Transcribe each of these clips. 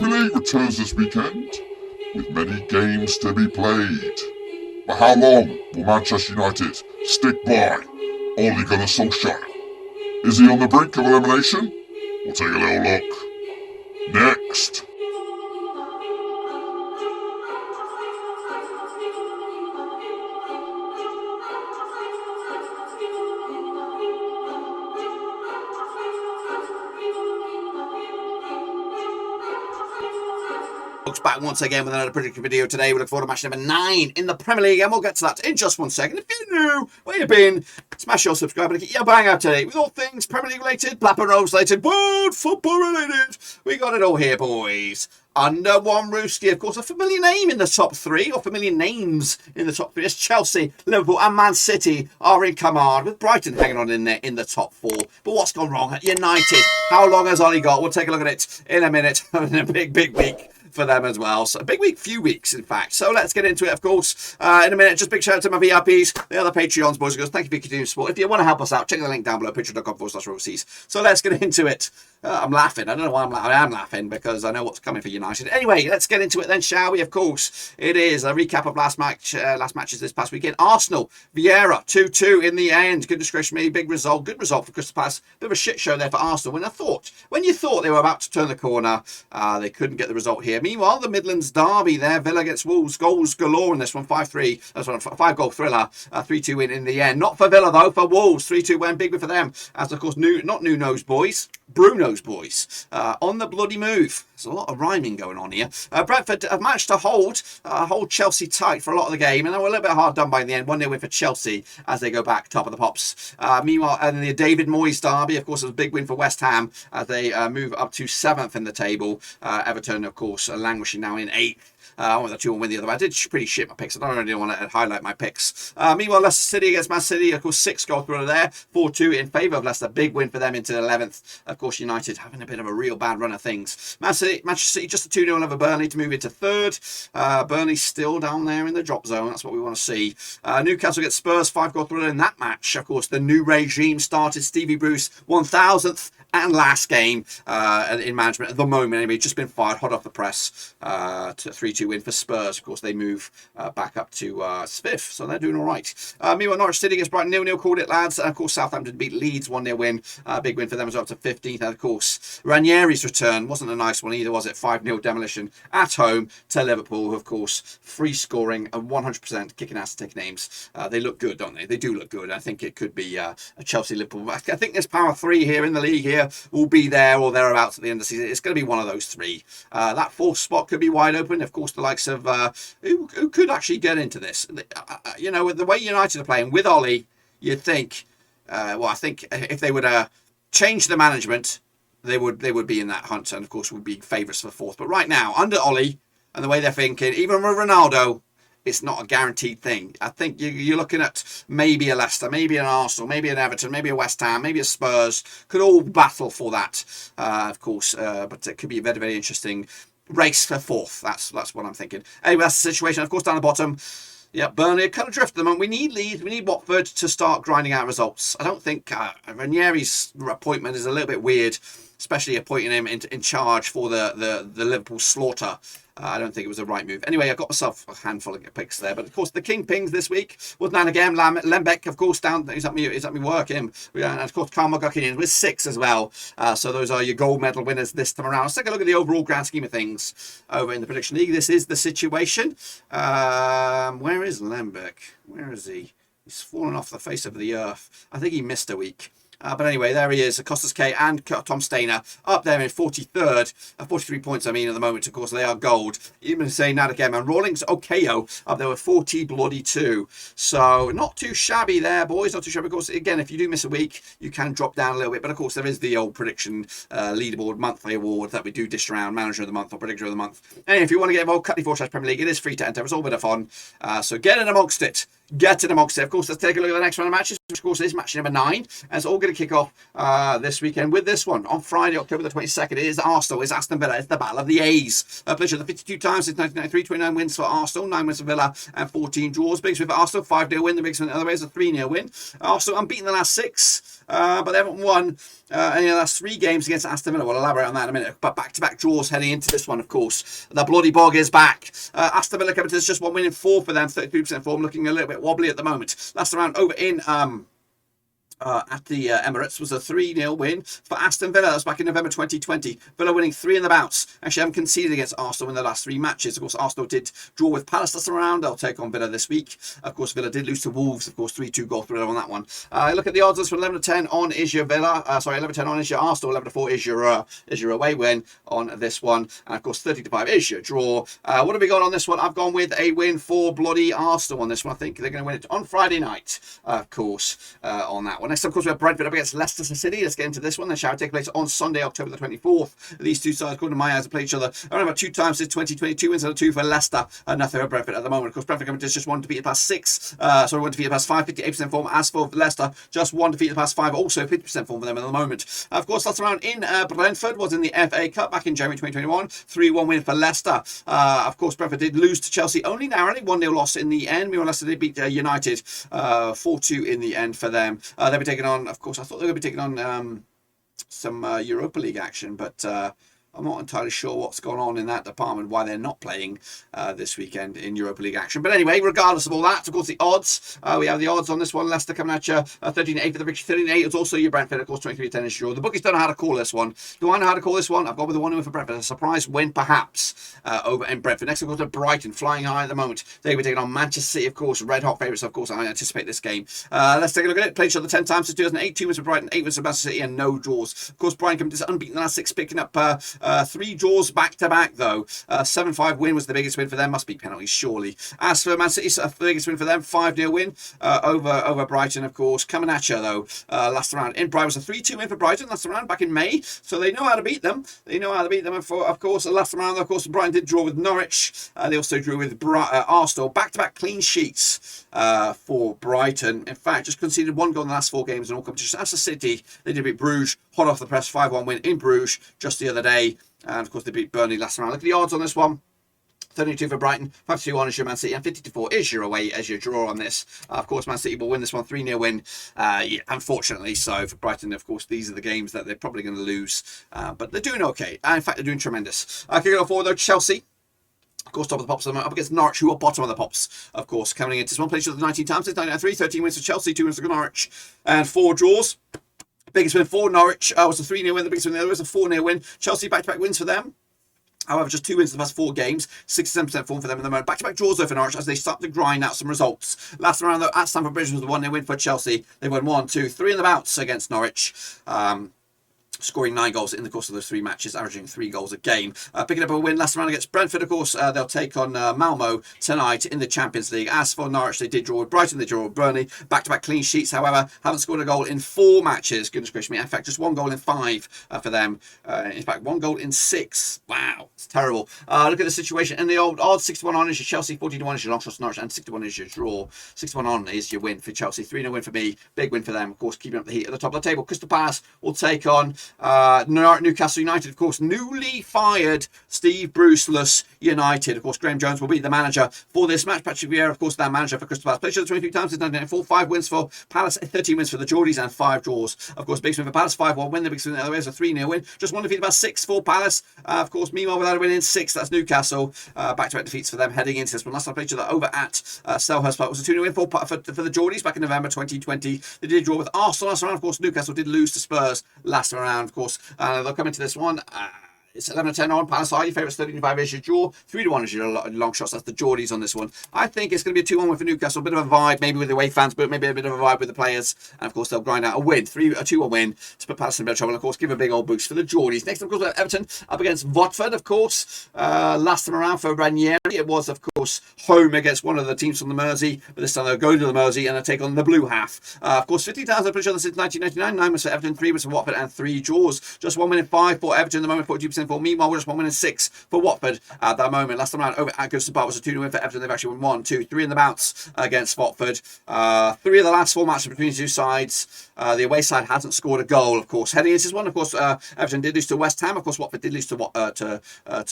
Premier League returns this weekend, with many games to be played. But how long will Manchester United stick by Ole Gunnar Solskjaer? Is he on the brink of elimination? We'll take a little look next. Back once again with another prediction video today. We look forward to match number 9 in the Premier League, and we'll get to that in just 1 second. If you're new, where you've been, smash your subscribe and get your bang up today with all things Premier League related, Blackburn Rovers related, world football related. We got it all here, boys. Under one rooski, of course, a familiar name in the top 3, or familiar names in the top 3, as Chelsea, Liverpool and Man City are in command, with Brighton hanging on in there in the top 4. But what's gone wrong at United? How long has Ollie got? We'll take a look at it in a minute. In a big week for them as well. So a big week, few weeks in fact. So let's get into it, of course, in a minute. Just big shout out to my VIPs, the other Patreons, boys and girls. Thank you for your continued support. If you want to help us out, check the link down below, patreon.com/overseas. So let's get into it. I'm laughing. I don't know why I'm laughing. I am laughing because I know what's coming for United. Anyway, let's get into it then, shall we? Of course, it is a recap of last matches this past weekend. Arsenal, Vieira, 2-2 in the end. Goodness gracious me, big result. Good result for Crystal Palace. Bit of a shit show there for Arsenal. When you thought they were about to turn the corner, they couldn't get the result here. Meanwhile, the Midlands derby there, Villa against Wolves, goals galore in this one, 5-3. That's one, 5-goal thriller, 3-2 win in the end. Not for Villa though, for Wolves, 3-2 win, big win for them. As of course, not Nuno's boys, Bruno's boys, on the bloody move. There's a lot of rhyming going on here. Brentford have managed to hold Chelsea tight for a lot of the game, and they were a little bit hard done by in the end. 1-0 win for Chelsea as they go back top of the pops. Meanwhile, and the David Moyes derby, of course, was a big win for West Ham as they move up to 7th in the table. Everton, of course, languishing now in 8th. I want the 2-1 win the other way. I did pretty shit my picks. I don't really want to highlight my picks. Meanwhile, Leicester City against Man City, of course, 6-goal thriller there. 4-2 in favour of Leicester. Big win for them into 11th. Of course, United having a bit of a real bad run of things. Manchester City just a 2-0 over Burnley to move into 3rd. Burnley still down there in the drop zone. That's what we want to see. Newcastle gets Spurs, 5-goal thriller in that match. Of course, the new regime started. Stevie Bruce, 1000th and last game in management at the moment. Anyway, just been fired hot off the press to 3-2 win for Spurs. Of course, they move back up to 5th, so they're doing all right. Meanwhile, Norwich City against Brighton, 0-0 called it, lads. And of course, Southampton beat Leeds, 1-0 win. Big win for them as well, up to 15th. And of course, Ranieri's return wasn't a nice one either, was it? 5-0 demolition at home to Liverpool, who, of course, free scoring and 100% kicking ass to take names. They look good, don't they? They do look good. I think it could be a Chelsea-Liverpool. I think there's power 3 here in the league here. Will be there or thereabouts at the end of the season. It's going to be one of those 3. That 4th spot could be wide open. Of course, the likes of who could actually get into this. You know, with the way United are playing with Ollie, you'd think. I think if they would change the management, they would be in that hunt, and of course would be favourites for 4th. But right now, under Ollie and the way they're thinking, even with Ronaldo, it's not a guaranteed thing. I think you're looking at maybe a Leicester, maybe an Arsenal, maybe an Everton, maybe a West Ham, maybe a Spurs. Could all battle for that, of course. But it could be a very, very interesting race for 4th. That's what I'm thinking. Anyway, that's the situation. Of course, down the bottom, yeah, Burnley are kind of drift at the moment. We need Leeds. We need Watford to start grinding out results. I don't think Ranieri's appointment is a little bit weird, especially appointing him in charge for the Liverpool slaughter. I don't think it was the right move. Anyway, I got myself a handful of picks there. But of course, the Kingpins this week was Nan again. Lembeck, of course, down. He's at me work him. And of course, Carl McGuckin with 6 as well. So those are your gold medal winners this time around. Let's take a look at the overall grand scheme of things over in the prediction league. This is the situation. Where is Lembeck? Where is he? He's fallen off the face of the earth. I think he missed a week. But anyway, there he is, Costas K and Tom Stainer up there in 43rd, 43 points, I mean, at the moment. Of course, they are gold. Even saying that again, man. Rawlings Okayo up there with 42. So not too shabby there, boys. Not too shabby. Of course, again, if you do miss a week, you can drop down a little bit. But of course, there is the old prediction leaderboard monthly award that we do dish around, Manager of the Month or Predictor of the Month. And if you want to get involved, cut4/Premier League. It is free to enter. It's all a bit of fun. So get in amongst it. Get in amongst it. Of course, let's take a look at the next round of matches, which of course is match number 9. And it's all going to kick off this weekend with this one. On Friday, October the 22nd, it is Arsenal, it's Aston Villa, it's the Battle of the A's. Picture the 52 times since 1993, 29 wins for Arsenal, 9 wins for Villa, and 14 draws. Biggest win for Arsenal, 5-0 win. The biggest win the other way is a 3-0 win. Arsenal unbeaten the last 6. but they haven't won any of the last 3 games against Aston Villa. We'll elaborate on that in a minute. But back-to-back draws heading into this one, of course. The bloody bog is back. Aston Villa coming to this, just 1 win in 4 for them, 33% form, looking a little bit wobbly at the moment. Last round over in at the Emirates was a 3-0 win for Aston Villa. That was back in November 2020. Villa winning 3 in the bounce. Actually, haven't conceded against Arsenal in the last 3 matches. Of course, Arsenal did draw with Palace last round. They'll take on Villa this week. Of course, Villa did lose to Wolves. Of course, 3-2 goal thriller on that one. Look at the odds. This one 11-10 on is your Villa. 11-10 on is your Arsenal. 11-4 is your away win on this one. And of course, 30-5 is your draw. What have we got on this one? I've gone with a win for bloody Arsenal on this one. I think they're going to win it on Friday night. Of course, on that one. Next, of course, we have Brentford up against Leicester City. Let's get into this one. The shall take place on Sunday, October the 24th. These two sides, according to my eyes, have played each other around about 2 times since 2022. Wins of 2 for Leicester and nothing for Brentford at the moment. Of course, Brentford coming to just 1 defeated past 6. 1 defeated past 5, 58% form. As for Leicester, just 1 defeated past 5, also 50% form for them at the moment. Of course, last round in Brentford was in the FA Cup back in January 2021. 3-1 win for Leicester. Of course, Brentford did lose to Chelsea only narrowly. 1-0 loss in the end. Meanwhile, Leicester did beat United 4-2 in the end for them. They'll be taking on, of course, I thought they were going to be taking on some Europa League action, but I'm not entirely sure what's going on in that department, why they're not playing this weekend in Europa League action. But anyway, regardless of all that, of course, the odds. We have the odds on this one. Leicester coming at you 13-8 for the victory. 13-8 is also your Brentford, of course, 23-10 is your. The bookies don't know how to call this one. Do I know how to call this one? I've gone with the 1-0 for Brentford. A surprise win, perhaps, over in Brentford. Next, of course, to Brighton, flying high at the moment. They were taking on Manchester City, of course, red hot favourites, of course. I anticipate this game. Let's take a look at it. Played each other 10 times since 2008. 2 wins for Brighton, 8 wins for Manchester City, and no draws. Of course, Brighton coming to unbeaten the last 6, picking up 3 draws back to back though. 7-5 win was the biggest win for them. Must be penalties surely. As for Man City, the biggest win for them, 5-0 win over Brighton, of course. Coming at you though, last round in Brighton was a 3-2 win for Brighton last round back in May, so they know how to beat them. And for, of course, the last round, of course, Brighton did draw with Norwich. They also drew with Arsenal. Back-to-back clean sheets for Brighton. In fact, just conceded 1 goal in the last 4 games in all competitions. As for City, they did beat Bruges, hot off the press, 5-1 win in Bruges just the other day. And of course, they beat Burnley last round. Look at the odds on this one. 32 for Brighton, 5-2 is your Man City, and 50-4 is your away as your draw on this. Of course, Man City will win this one, 3-0 win, unfortunately. So for Brighton, of course, these are the games that they're probably going to lose. But they're doing okay. In fact, they're doing tremendous. Kicking off forward, though, Chelsea. Of course, top of the pops up against Norwich, who are bottom of the pops. Of course, coming into this one, played each other 19 times since 1993, 13 wins for Chelsea, 2 wins for Norwich, and 4 draws. Biggest win for Norwich was a 3-0 win. The biggest win the other was a 4-0 win. Chelsea back-to-back wins for them. However, just 2 wins in the past 4 games, 67% form for them at the moment. Back-to-back draws though for Norwich as they start to grind out some results. Last round though at Stamford Bridge was the 1-0 win for Chelsea. They won 1, 2, 3 in the bounce against Norwich. Scoring 9 goals in the course of those 3 matches, averaging 3 goals a game. Picking up a win last round against Brentford, of course. They'll take on Malmo tonight in the Champions League. As for Norwich, they did draw with Brighton, they drew with Burnley. Back-to-back clean sheets, however, haven't scored a goal in 4 matches. Goodness gracious me. In fact, just 1 goal in 5 for them. In fact, 1 goal in 6. Wow, it's terrible. Look at the situation. And the old odds, 61 on is your Chelsea, 14-1 is your long shot Norwich, and 61 is your draw. 61 on is your win for Chelsea. 3-0 win for me. Big win for them, of course, keeping up the heat at the top of the table. Crystal Palace will take on Newcastle United, of course, newly fired Steve Bruce-less United. Of course, Graham Jones will be the manager for this match. Patrick Vieira, of course, their manager for Crystal Palace. Played each other 23 times since 1994. 5 wins for Palace, 13 wins for the Geordies, and 5 draws. Of course, big win for Palace, 5-1 win. The big win the other way is a 3-0 win. Just 1 defeat, about 6 for Palace. Of course, meanwhile, without a win in 6, that's Newcastle. Back-to-back defeats for them heading into this one. Last time I played each other over at Selhurst Park was a 2-0 win for the Geordies back in November 2020. They did draw with Arsenal last round. Of course, Newcastle did lose to Spurs last round, of course. They'll come into this one. It's 11-10 on. Palace are your favourites. 13-5 is your draw. 3-1 is your long shots. That's the Geordies on this one. I think it's going to be a 2-1 win for Newcastle. A bit of a vibe, maybe with the away fans, but maybe a bit of a vibe with the players. And of course, they'll grind out a win. A 2-1 win to put Palace in a bit of trouble. And of course, give a big old boost for the Geordies. Next, of course, we have Everton up against Watford, of course. Last time around for Ranieri, it was, of course, home against one of the teams from the Mersey. But this time they'll go to the Mersey and they'll take on the blue half. Of course, 50,000 for each other since 1999. 9 was for Everton, 3 was for Watford, and 3 draws. Just 1 win in 5 for Everton at the moment, 42% in form. Meanwhile, we're just 1 win and 6 for Watford at that moment. Last time around, over at Goodison Park was a 2-0 win for Everton. They've actually won 1, 2, 3 in the bounce against Watford. 3 of the last 4 matches between the two sides. The away side hasn't scored a goal, of course. Heading into this one, of course, Everton did lose to West Ham. Of course, Watford did lose to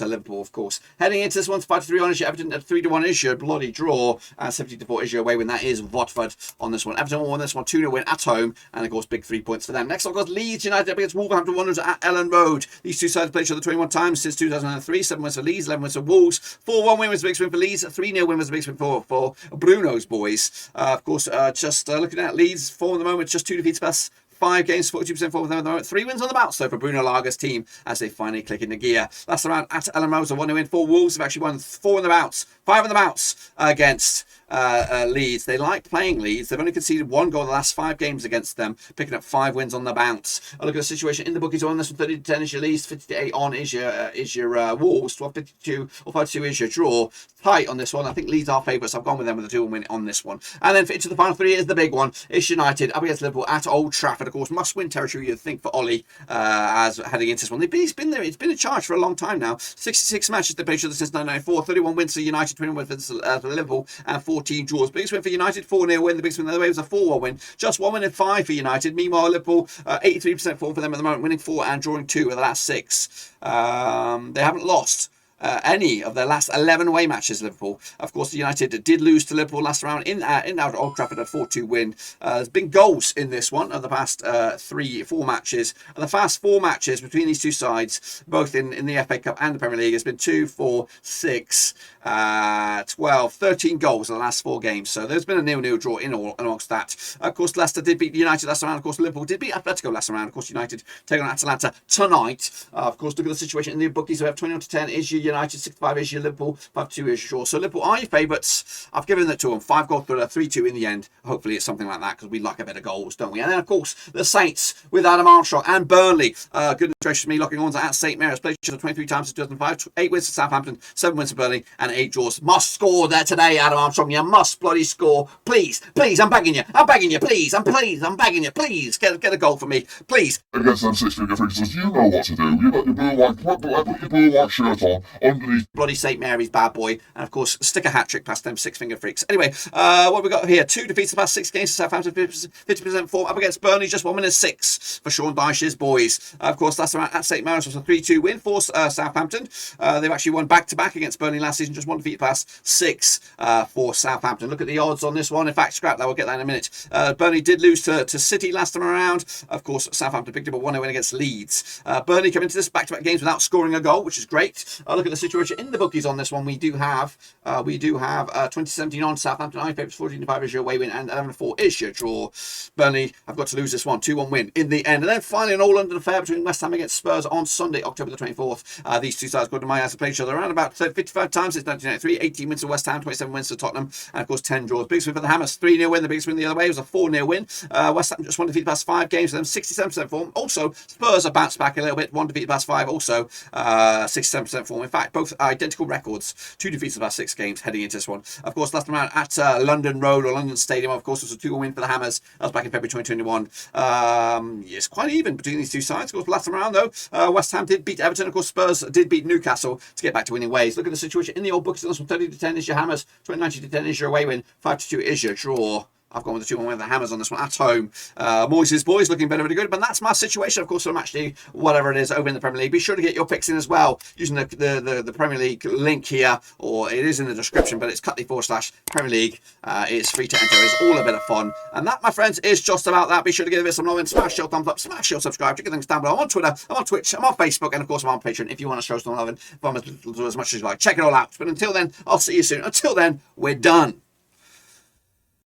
Liverpool, of course. Heading into this one, 5-3 on issue. Everton at 3-1 issue. Bloody draw. 70-4 issue away win. That is Watford on this one. Everton won this one 2-0 win at home. And, of course, big 3 points for them. Next, of course, Leeds United up against Wolverhampton Wanderers at Ellen Road. These two sides played each other 21 times since 2003. 7 wins for Leeds, 11 wins for Wolves. 4-1 win was the big win for Leeds. 3-0 win was the big win for Bruno's boys. Of course, just looking at Leeds' form at the moment, just 2 defeats plus 5 games, 42% form for them at the moment. 3 wins on the bounce, though, for Bruno Laga's team as they finally click into gear. Last round at Ellen Road, a 1-0 win for Wolves. Have actually won 4 in the bounce, 5 in the bounce against Leeds. They like playing Leeds. They've only conceded 1 goal in the last 5 games against them, picking up 5 wins on the bounce. A look at the situation in the bookies on this one. 30-10 is your Leeds, 50-8 on is your Wolves, 12-52 or 5-2 is your draw. Tight on this one. I think Leeds are favourites. I've gone with them with a 2-1 win on this one. And then into the final 3 is the big one. It's United up against Liverpool at Old Trafford. Of course, must-win territory, you'd think, for Ollie as heading into this one. He's been there. It's been in charge for a long time now. 66 matches they've played each other since 1994. 31 wins for United, 21 wins for Liverpool, and 14 draws. Biggest win for United, 4-0 win. The biggest win the other way was a 4-1 win. Just 1 win and 5 for United. Meanwhile, Liverpool, 83% form for them at the moment, winning 4 and drawing 2 of the last 6. They haven't lost any of their last 11 away matches, Liverpool. Of course, United did lose to Liverpool last round in out Old Trafford, a 4-2 win. There's been goals in this one of the past 4 matches. And the past 4 matches between these two sides, both in the FA Cup and the Premier League, has been 2, 4, 6, 12, 13 goals in the last 4 games. So there's been a 0-0 draw in all amongst that. Of course, Leicester did beat United last round. Of course, Liverpool did beat Atletico last round. Of course, United take on Atalanta tonight. Of course, look at the situation in the bookies. We have 21-10 is your United, 65 is your Liverpool, 5-2 is your draw. So Liverpool are your favourites. I've given that to them. 5-goal thriller, 3-2 in the end. Hopefully it's something like that because we like a bit of goals, don't we? And then, of course, the Saints with Adam Armstrong and Burnley. Goodness gracious me, locking on at St Mary's. Played each other 23 times since 2005. 8 wins for Southampton, 7 wins for Burnley, and 8 draws. Must score there today, Adam Armstrong. You must bloody score. Please, I'm begging you. Please, I'm begging you. Please, get a goal for me. Please. Against them 6-figure fixtures, you know what to do. You got your blue white shirt on underneath bloody St Mary's bad boy, and of course stick a hat-trick past them 6-finger freaks. Anyway, what have we got here? 2 defeats the past 6 games for Southampton, 50% form up against Burnley, just 1 win and 6 for Sean Dyche's boys. Of course, last round at St Mary's was a 3-2 win for Southampton. They've actually won back-to-back against Burnley last season, just 1 defeat past 6 for Southampton. Look at the odds on this one. In fact, scrap that, we'll get that in a minute. Burnley did lose to City last time around. Of course, Southampton picked up a 1-0 win against Leeds. Burnley come into this back-to-back games without scoring a goal, which is great. Look at the situation in the bookies on this one. We do have 2017 on Southampton. I favourites 14-5 is your away win and 11-4 is your draw. Burnley have got to lose this one, 2-1 win in the end. And then finally an all-London affair between West Ham against Spurs on Sunday, October the 24th. These two sides, according to my eyes, have played each other around about 55 times since 1993. 18 wins for West Ham, 27 wins for Tottenham, and of course 10 draws. Biggest win for the Hammers, 3-0 win. The biggest win the other way was a 4-0 win. West Ham just 1 defeat past 5 games for them, 67% form. Also, Spurs have bounced back a little bit, 1 defeat past 5, also 67% form. In fact, both identical records, 2 defeats the past 6 games heading into this one. Of course, last time out at London Road or London Stadium, of course, was a 2-1 win for the Hammers. That was back in February 2021. It's quite even between these two sides. Of course, last time around, though, West Ham did beat Everton. Of course, Spurs did beat Newcastle to get back to winning ways. Look at the situation in the old books. From 30-10 is your Hammers, 20-10 is your away win, 5-2 is your draw. I've gone with the 2-1 with the Hammers on this one at home. Moyes' boys looking very good, but that's my situation, of course, for Matchday, whatever it is, over in the Premier League. Be sure to get your picks in as well using the Premier League link here, or it is in the description, but it's cut.ly/Premier League. It's free to enter. It's all a bit of fun. And that, my friends, is just about that. Be sure to give it some love and smash your thumbs up, smash your subscribe, check things down below. I'm on Twitter, I'm on Twitch, I'm on Facebook, and of course I'm on Patreon if you want to show some love and fun as much as you like. Check it all out. But until then, I'll see you soon. Until then, we're done.